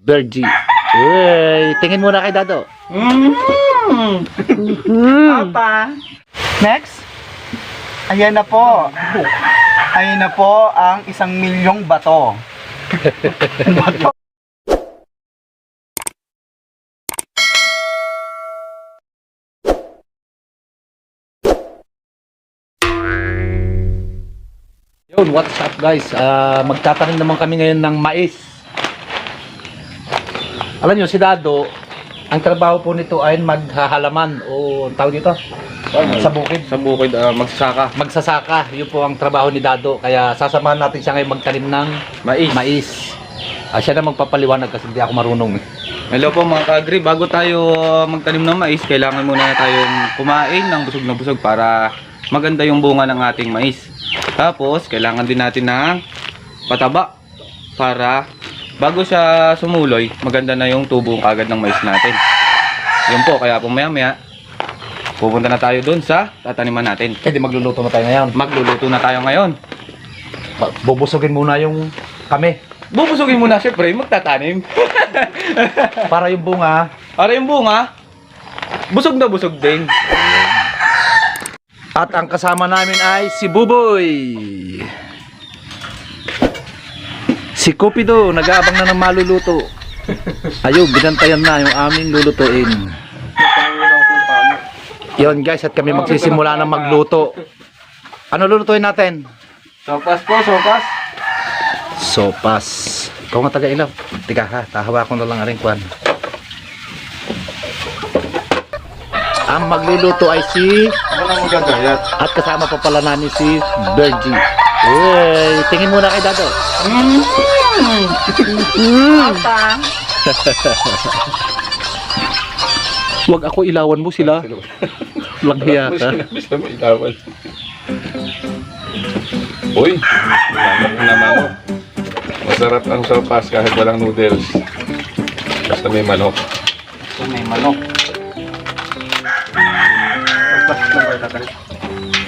Bergie. Uy, tingin muna kay Dado. Papa. Next. Ayan na po. Ayan na po ang 1,000,000 bato. Bato. Yun, what's up guys? Magtatanim naman kami ngayon ng mais. Alam nyo, si Dado, ang trabaho po nito ay maghahalaman o ang tawag dito? Sa bukid. Sa bukid, magsasaka. Magsasaka, yun po ang trabaho ni Dado. Kaya sasamahan natin siya ngayon magtanim ng mais. Siya na magpapaliwanag kasi hindi ako marunong. Hello po mga ka-agri, bago tayo magtanim ng mais, kailangan muna tayong kumain ng busog na busog para maganda yung bunga ng ating mais. Tapos, kailangan din natin ng pataba para bago siya sumuloy, maganda na yung tubo kagad ng mais natin. Yun po, kaya po maya-maya, pupunta na tayo dun sa tataniman natin. Di magluluto na tayo ngayon. Magluluto na tayo ngayon. Bubusugin muna yung kami. Bubusugin muna syempre, magtatanim. Para yung bunga. Para yung bunga, busog na busog din. At ang kasama namin ay si Buboy. Si Cupido, nag-aabang na ng maluluto. Ayun, binantayan na yung aming lulutuin. Yun guys, at kami magsisimula na magluto. Ano lulutuin natin? Sopas po, sopas. Sopas. Ikaw nga taga-ilaw. Tika ha, tahawa ko na lang aring kwan. Ang magluluto ay si... Ano na magagayat? At kasama pa pala namin si Bergie. Uy, tingin muna kay Dado. Papa. Huwag ako ilawan mo sila. Langhiya ka. Bisa mo ilawan. Uy, manok na manok. Masarap ang sopas kahit walang noodles. Basta may manok. So, may manok.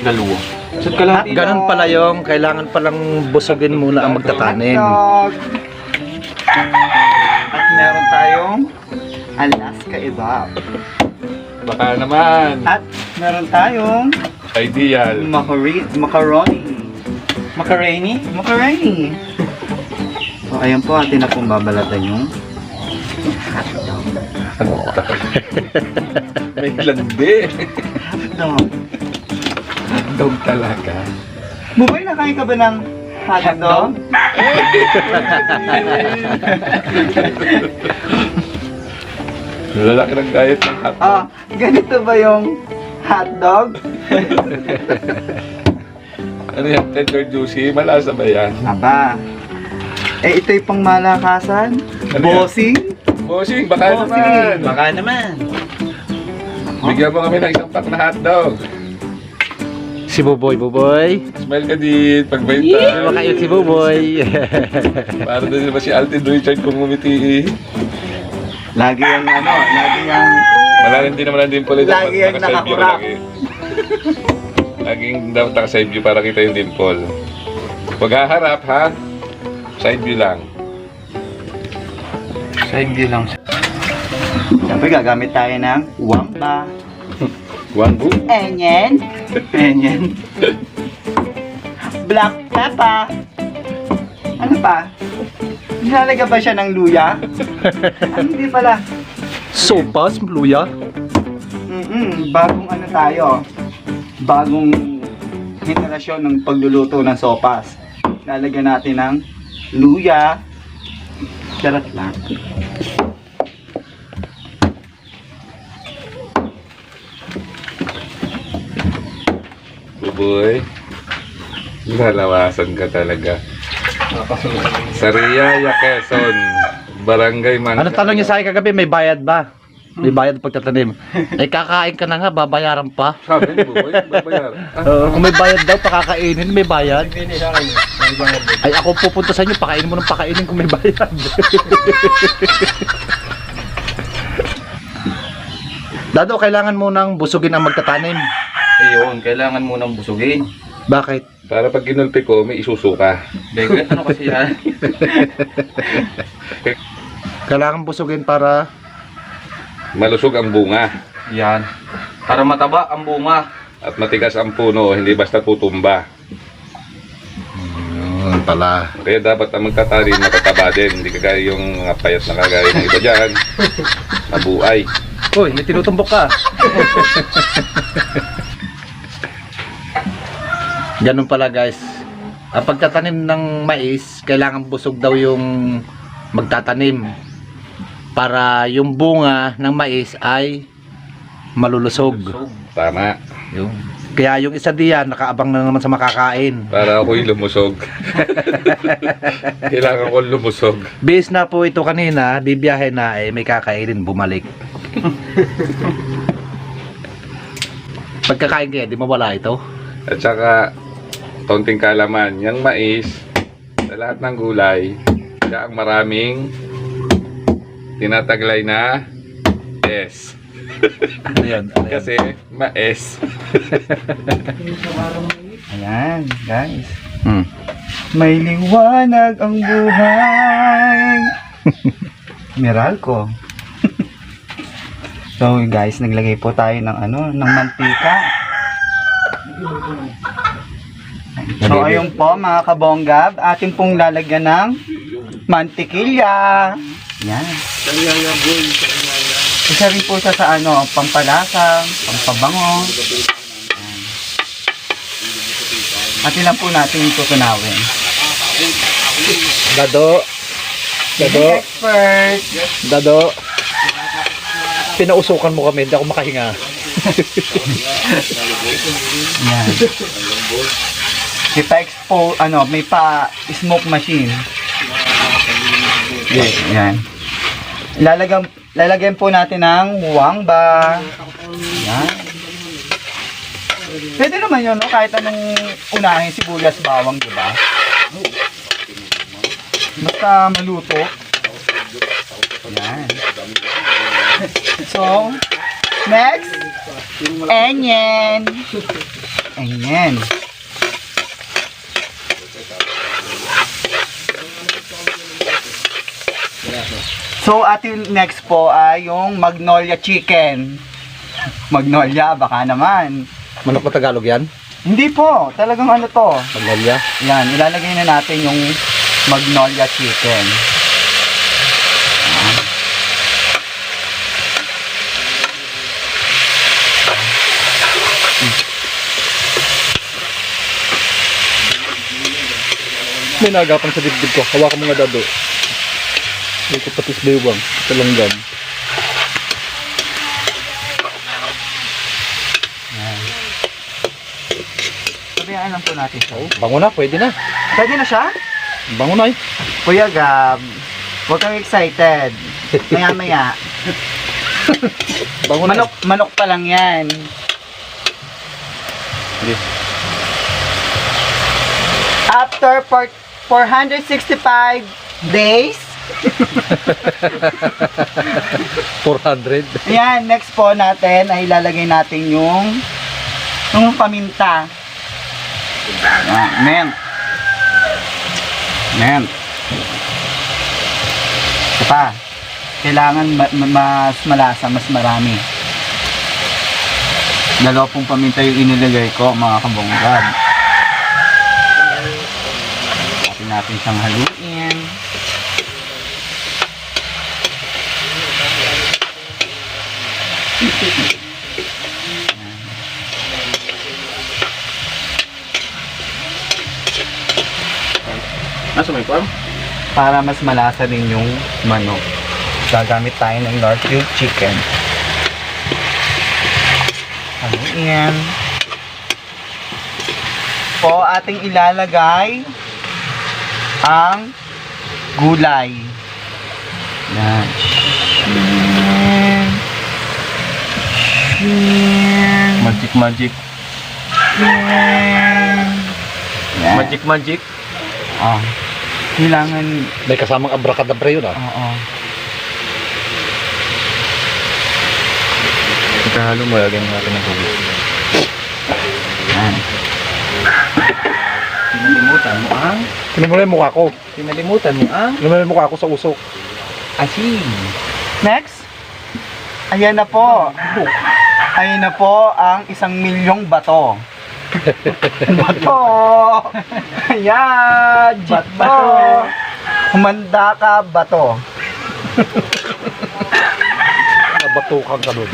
Dalawa. Ganun pala yung kailangan palang busugin muna ang magtatanim. Hotdog. At meron tayong Alaska Evap. Baka naman. At meron tayong Ideal. macaroni. Macaroni. So, ayan po, atin na pong babalatan yung hotdog. May landi. Hotdog. Dog talaga. Buboy, nakain ka ba ng hotdog? Lalaki ng diet ng hotdog. Ah, ganito ba yung hotdog? Ano yan? Tender juicy? Malasa ba yan? Aba. Ito'y pang malakasan. Ano yan? Bossing. Bossing, baka Bossing. naman. Baka naman. Bigyan mo kami ng isang pack na hotdog. Si Buboy. Smile ka din, Ay, pagbenta. makayot si Buboy. Para din ba si Altin Richard kung ngumiti? Lagi yung lagi yung... Malalim din naman ang dimple. Lagi yung nakakurap. Laging dapat naka-side view para kita yung dimple. Huwag haharap ha. Side view lang. Side view lang. Siyempre gagamit tayo ng wamba. Wangbu. Onion. Black pepper. Ano pa? Nilalagay ba siya ng luya? Ay, hindi pala. Sopas, luya. Bagong tayo. Bagong henerasyon ng pagluluto ng sopas. Lalagyan natin ng luya. Charot lang. Buboy. Lalawasan ka talaga. Sariaya, Quezon. Barangay Man. Ano tanong niya sa akin kagabi, may bayad ba? May bayad pagtatanim. Eh kakain ka na nga, babayaran pa. Sabi ni Buboy, babayaran. Kung may bayad daw, pakakainin, may bayad. Ay ako pupunta sa inyo, pakainin mo ng pakainin kung may bayad. Dado, kailangan mo nang busugin ang magtatanim. Ayun, kailangan mo nang busugin. Bakit? Para pag ginulpi ko, may isusuka. Bego, ano kasi yan? Kailangan busugin para Malusog ang bunga Yan. Para mataba ang bunga. at matigas ang puno, hindi basta tutumba. yun pala. Kaya dapat ang magtatanim matataba din, hindi kagaya yung mga payat na kagaya ng iba dyan. Nabuay. Uy, may tinutumbok ka. Ganun pala guys. Ang pagtatanim ng mais, kailangan busog daw yung magtatanim para yung bunga ng mais ay malulusog. Tama. Yung. Kaya yung isa diyan nakaabang na naman sa makakain. Para ako'y lumusog. Kailangan ko lumusog. Base na po ito kanina, bibiyahe na may kakainin bumalik. Pagkakain kaya di mawala ito. At saka, kaunting kalaman, yung mais, sa lahat ng gulay, siya ang maraming tinataglay na S. Ano yan? Kasi mais. Ayan, guys. Hmm. May liwanag ang buhay. Meralco. So guys, naglagay po tayo ng ng mantika. So ayun po mga kabonggab, atin pong lalagyan ng mantikilya. Yan. Isa rin po siya sa pampalasa, pampabango. Yan. Atin lang po natin tutunawin. Dado. Dado. Expert. Dado. Pinausukan mo kami, hindi ako makahinga. Yan. May pa-expo, may pa-smoke machine. Yan. Lalagyan po natin ng wangba. Yan. Pwede naman yun, no? Kahit anong unahin, sibuyas, bawang, di ba? Basta maluto. Yan. So, next, onion. Onion. So, ating next po ay yung magnolia chicken. Magnolia, baka naman. Manok na Tagalog yan? Hindi po, talagang to. Magnolia? Yan, ilalagay na natin yung magnolia chicken. Yan. May nagapan sa dibdib ko. Hawakan mo nga dado. Hindi ko patis baywang. Talanggan. Yan. Sabihan lang po natin siya. Bango na, pwede na. Pwede na siya? Bango na eh. Kuya Gab, huwag kang excited. Maya-maya. Bango na. Manok pa lang yan. After 465 days, 400. ayan, next po natin ay ilalagay natin yung paminta. Ayan, mint. Ito pa. Kailangan mas malasa, mas marami. Dalawa pong paminta yung inilagay ko, mga kabonggab. Natin siyang haluin. Nasa may farm? Para mas malasa din yung manok. Gagamit tayo ng North Cube chicken. Haluin. Po ating ilalagay ang gulay. Yan. Magic. Yan. Magic. Oh. Kailangan, May kasamang abracadabra yun ah. oo. Ikahalo mo, lagyan natin ng tubig. Yan. Pinalimutan mo ang Tinamula yung mukha ko. Pinalimutan mo ang Tinamula yung mukha ko sa usok. Asin. Next. Ayan na po. Ayan na po ang 1,000,000 bato. Bato! Ayan! Bato! Humanda ka, bato. Nabatukan ka doon.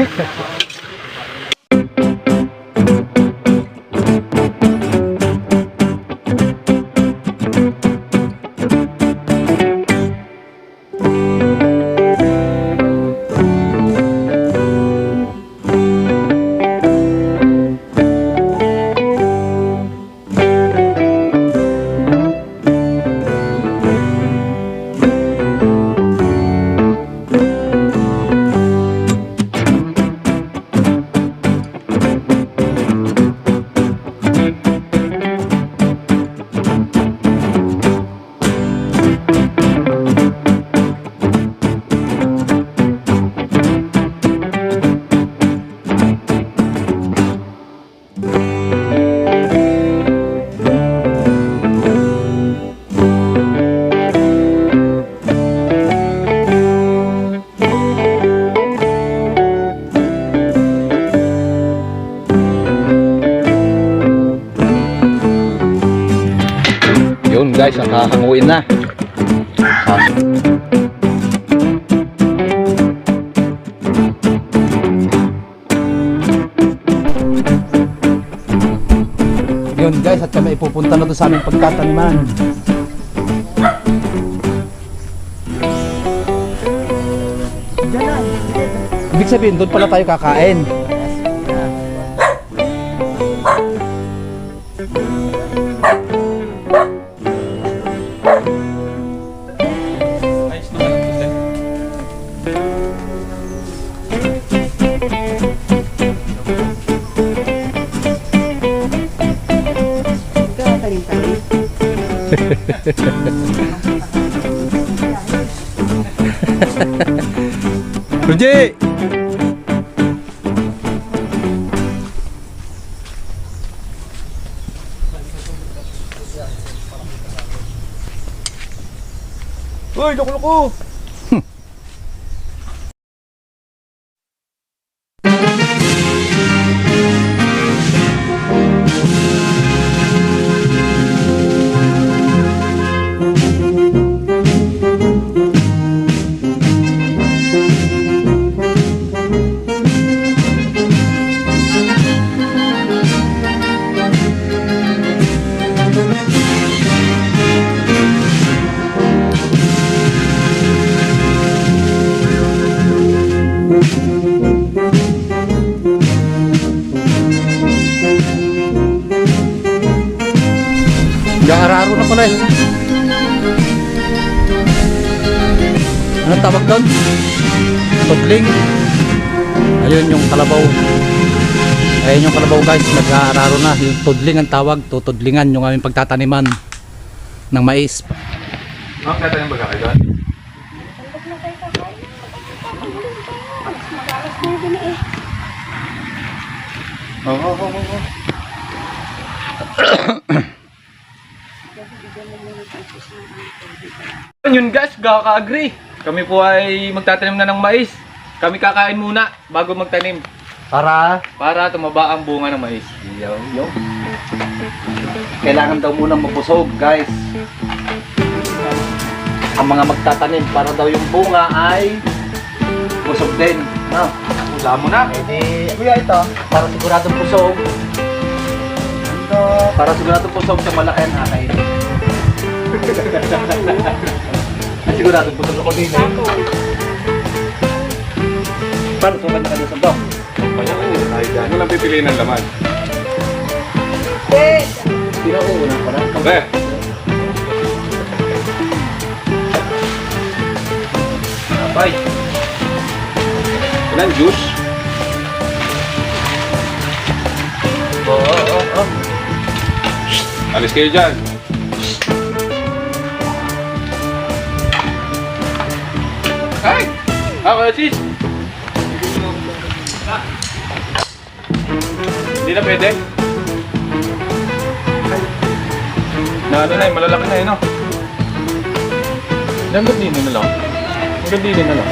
Yun guys, nakahanguin na. Yun guys, at kami ipupunta na doon sa aming pagtataniman. Ibig sabihin, doon pala tayo kakain. Ayos naman ang puti. Ruji! Uy, loko-loko! Araro na pala eh. Anong tawag doon? Tudling. Ayun yung kalabaw. Ayun yung kalabaw guys, nag-aararo na. Yung tudling ang tawag, tutudlingan yung aming pagtataniman ng mais. Ang tatanim ba ka kayo doon? Yun guys, kaka-agree. Kami po ay magtatanim na ng mais. Kami kakain muna bago magtanim para tumaba ang bunga ng mais. Yo. Kailangan daw muna mabusog guys. Ang mga magtatanim para daw yung bunga ay busog din. No? Wala mo na. Kuya, ito. Para siguradong busog. Para siguradong busog sa malaki ang akay. Siguradong busog ako din. Paano sukat na ka sa dog? Ay, dyan. Ano lang pipiliin ng laman? Pinauuna pa na. Be! Abay. Ilan juice? Oo. Alis kayo dyan. Ay! Ako sis! Hindi na pwede. Na ano na eh, malalaki na eh no? Langgap nino na lang. Maganda din ano.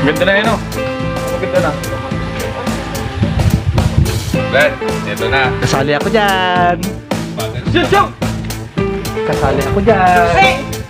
Ganda na yun oh. Maganda na. Brad, ito na. Kasali ako dyan. Bagay. Shoot! Kasali ako dyan.